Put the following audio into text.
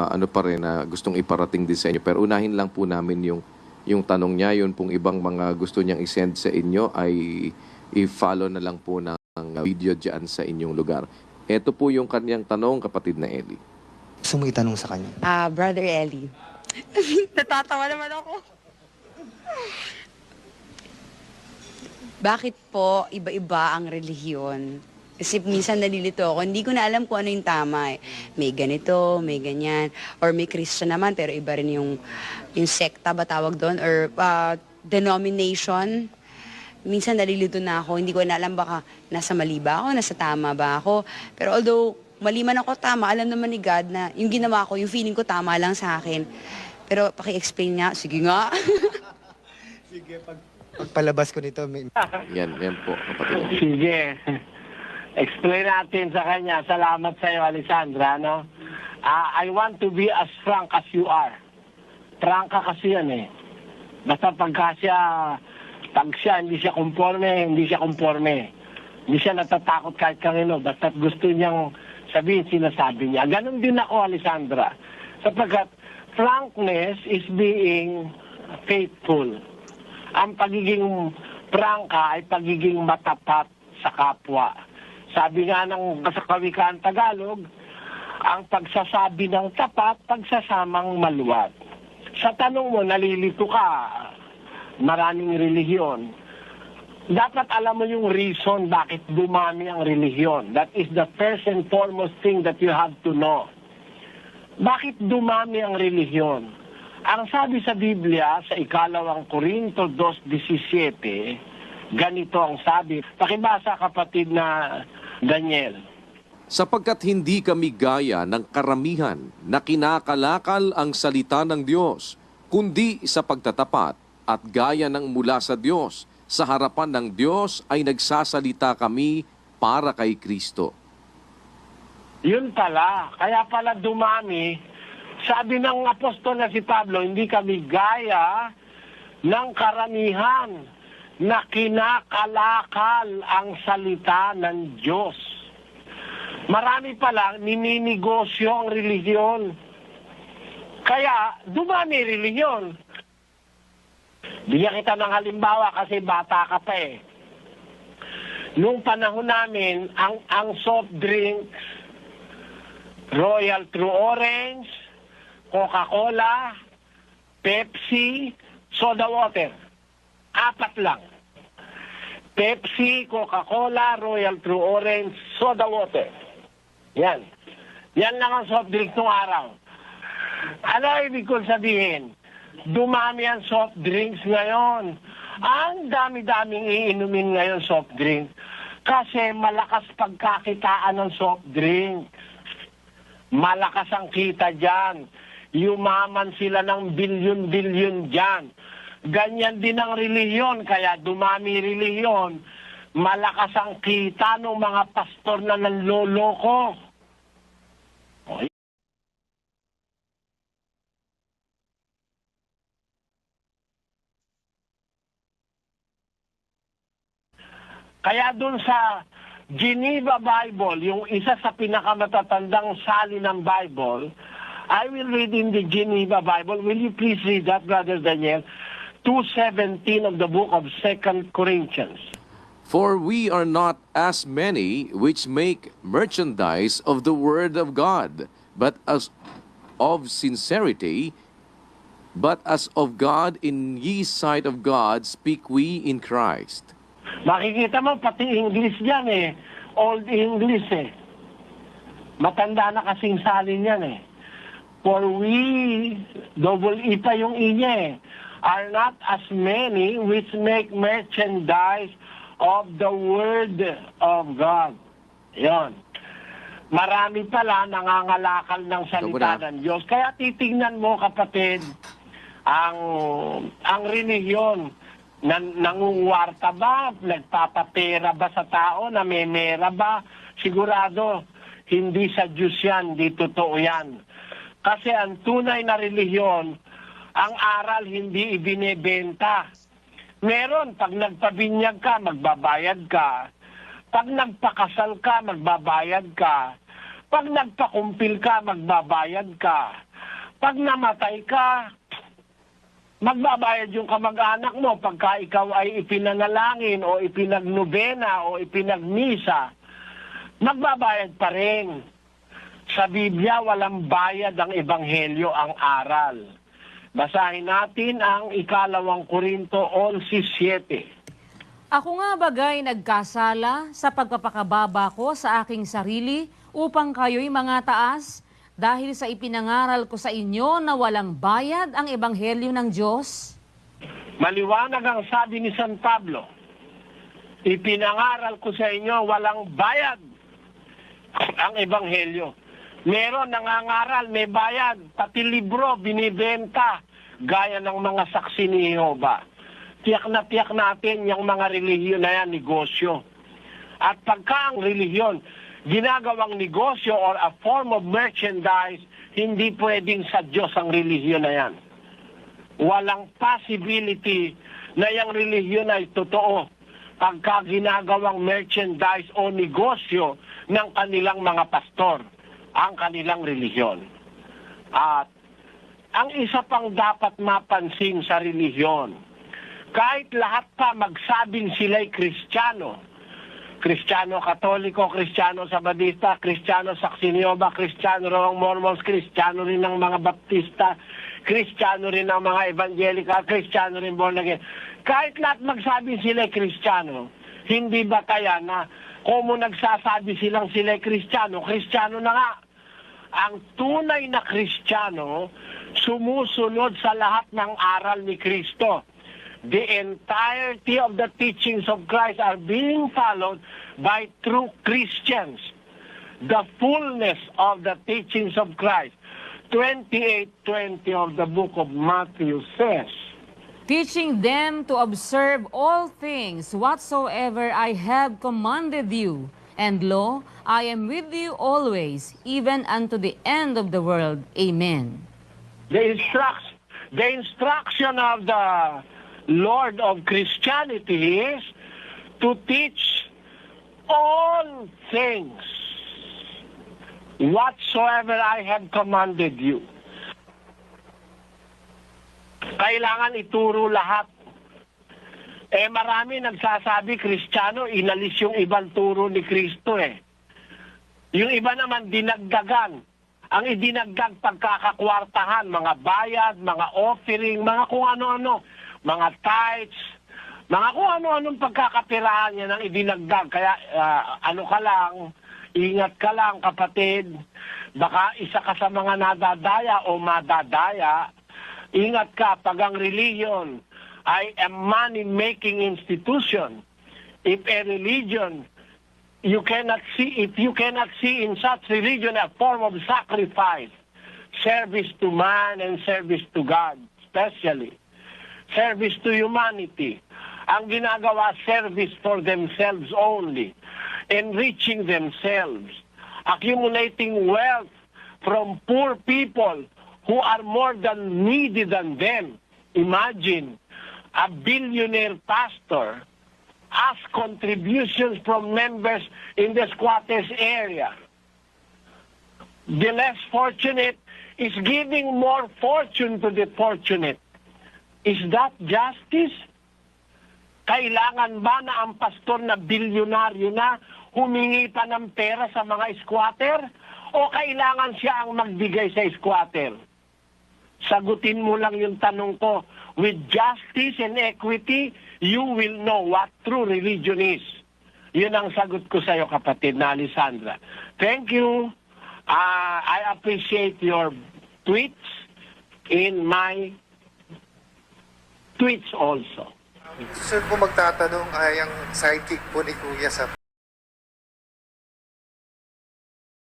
ano pa rin na gustong iparating din sa inyo. Pero unahin lang po namin yung tanong niya. Yun pong ibang mga gusto niyang isend sa inyo ay i-follow na lang po ng video dyan sa inyong lugar. Ito po yung kanyang tanong, kapatid na Eli. Gusto mo itanong sa kanya? Brother Eli. Natatawa naman ako. Bakit po iba-iba ang relihiyon? Kasi minsan nalilito ako, hindi ko na alam kung ano yung tama eh. May ganito, may ganyan. Or may Christian naman, pero iba rin yung sekta ba tawag doon? Or denomination. Minsan nalilito na ako, hindi ko na alam baka nasa mali ba ako, nasa tama ba ako. Pero although mali man ako tama, alam naman ni God na yung ginawa ko, yung feeling ko tama lang sa akin. Pero paki-explain nga, sige nga. Sige, pagpalabas ko nito, Yan po, kapatid. Sige. Explain natin sa kanya. Salamat sa iyo, Alessandra. No? I want to be as frank as you are. Frank ka kasi yan eh. Basta pag siya, hindi siya konforme. Hindi siya natatakot kahit kanino. Basta gusto niyang sabihin, sinasabi niya. Ganon din ako, Alessandra. Sapagkat frankness is being faithful. Ang pagiging prangka ay pagiging matapat sa kapwa. Sabi nga ng sa kawikaan Tagalog, ang pagsasabi ng tapat, pagsasamang maluwag. Sa tanong mo, nalilito ka, maraming relihiyon. Dapat alam mo yung reason bakit dumami ang relihiyon. That is the first and foremost thing that you have to know. Bakit dumami ang relihiyon? Ang sabi sa Biblia, sa 2 Korinto 2:17, ganito ang sabi. Pakibasa, kapatid na Daniel. Sapagkat hindi kami gaya ng karamihan na kinakalakal ang salita ng Diyos, kundi sa pagtatapat at gaya ng mula sa Diyos, sa harapan ng Diyos ay nagsasalita kami para kay Kristo. Yun pala. Kaya pala dumami. Sabi ng apostol na si Pablo, hindi kami gaya ng karamihan na kinakalakal ang salita ng Diyos. Marami pa lang nininegosyo ang relihiyon. Kaya dumami relihiyon. Bigyan kita ng halimbawa kasi bata ka pa eh. Noong panahon namin, ang soft drinks, Royal True Orange, Coca-Cola, Pepsi, soda water. 4 lang. Pepsi, Coca-Cola, Royal True Orange, soda water. Yan. Yan lang ang soft drink ng araw. Ano ibig kong sabihin? Dumami ang soft drinks ngayon. Ang dami-daming iinumin ngayon soft drink. Kasi malakas pagkakitaan ng soft drink. Malakas ang kita dyan. Yumaman sila ng bilyon-bilyon dyan. Ganyan din ang relihiyon, kaya dumami relihiyon. Malakas ang kita ng mga pastor na nanloloko. Kaya dun sa Geneva Bible, yung isa sa pinakamatatandang sali ng Bible, I will read in the Geneva Bible. Will you please read that, Brother Daniel? 2:17 of the book of 2 Corinthians. For we are not as many which make merchandise of the word of God, but as of sincerity, but as of God in ye sight of God speak we in Christ. Makikita mo, pati English dyan eh. Old English eh. Matanda na kasing salin yan eh. For we, double E pa yung I niya eh, are not as many which make merchandise of the word of God. Yon. Marami pala nangangalakal ng salita ng Diyos. Kaya titingnan mo, kapatid, ang relihiyon. Nangunguwarta ba? Nagpapapera ba sa tao? Namemera ba? Sigurado, hindi sa Diyos yan. Di totoo yan. Kasi ang tunay na relihiyon, ang aral hindi ibinebenta. Meron, pag nagpabinyag ka, magbabayad ka. Pag nagpakasal ka, magbabayad ka. Pag nagpakumpil ka, magbabayad ka. Pag namatay ka, magbabayad yung kamag-anak mo pagka ikaw ay ipinanalangin o ipinagnobena o ipinagmisa, magbabayad pa rin. Sa Biblia, walang bayad ang Ebanghelyo, ang aral. Basahin natin ang 2 Korinto 11:7. Ako nga bagay nagkasala sa pagpapakababa ko sa aking sarili upang kayo'y mga taas dahil sa ipinangaral ko sa inyo na walang bayad ang Ebanghelyo ng Diyos. Maliwanag ang sabi ni San Pablo, ipinangaral ko sa inyo walang bayad ang Ebanghelyo. Meron nangangaral, may bayad, pati libro binibenta gaya ng mga saksi ni Jehova. Tiyak na natin yung mga relihiyon na yan, negosyo. At pagka ang relihiyon, ginagawang negosyo or a form of merchandise, hindi pwedeng sa Diyos ang relihiyon na yan. Walang possibility na yung relihiyon ay totoo pagka ginagawang merchandise o negosyo ng kanilang mga pastor, ang kanilang relihiyon. At ang isa pang dapat mapansin sa relihiyon, kahit lahat pa magsabing sila'y Kristiyano, Kristiyano Katoliko, Kristiyano Sabadista, Kristiyano Saksi ni Jehova, Kristiyano rin ng Mormons, Kristiyano rin ng mga Baptista, Kristiyano rin ng mga Evangelical, Kristiyano rin born again. Kahit lahat magsabing sila'y Kristiyano, hindi ba kaya na kung nagsasabi silang sila'y Kristiyano, Kristiyano na nga. Ang tunay na Kristiyano, sumusunod sa lahat ng aral ni Kristo. The entirety of the teachings of Christ are being followed by true Christians. The fullness of the teachings of Christ. 28:20 of the book of Matthew says, Teaching them to observe all things whatsoever I have commanded you. And lo, I am with you always, even unto the end of the world. Amen. The instruction of the Lord of Christianity is to teach all things whatsoever I have commanded you. Kailangan ituro lahat. Marami nagsasabi, Kristiyano, inalis yung ibang turo ni Kristo Yung iba naman, dinagdagan. Ang idinagdag pagkakakwartahan, mga bayad, mga offering, mga kung ano-ano, mga tithes, mga kung ano-anong pagkakapirahan niya ng idinagdag. Kaya ano ka lang, ingat ka lang kapatid, baka isa ka sa mga nadadaya o madadaya. Ingat ka pag ang religion ay a money-making institution. If a religion, if you cannot see in such religion a form of sacrifice, service to man and service to God, especially service to humanity. Ang ginagawa, service for themselves only, enriching themselves, accumulating wealth from poor people who are more than needy than them. Imagine, a billionaire pastor asks contributions from members in the squatters area. The less fortunate is giving more fortune to the fortunate. Is that justice? Kailangan ba na ang pastor na bilyonaryo na humingi pa ng pera sa mga squatter? O kailangan siya ang magbigay sa squatter? Sagutin mo lang yung tanong ko. With justice and equity, you will know what true religion is. Yun ang sagot ko sa iyo, kapatid na Alessandra. Thank you. I appreciate your tweets in my tweets also. Susunod po magtatanong ay ang sidekick po ni Kuya sa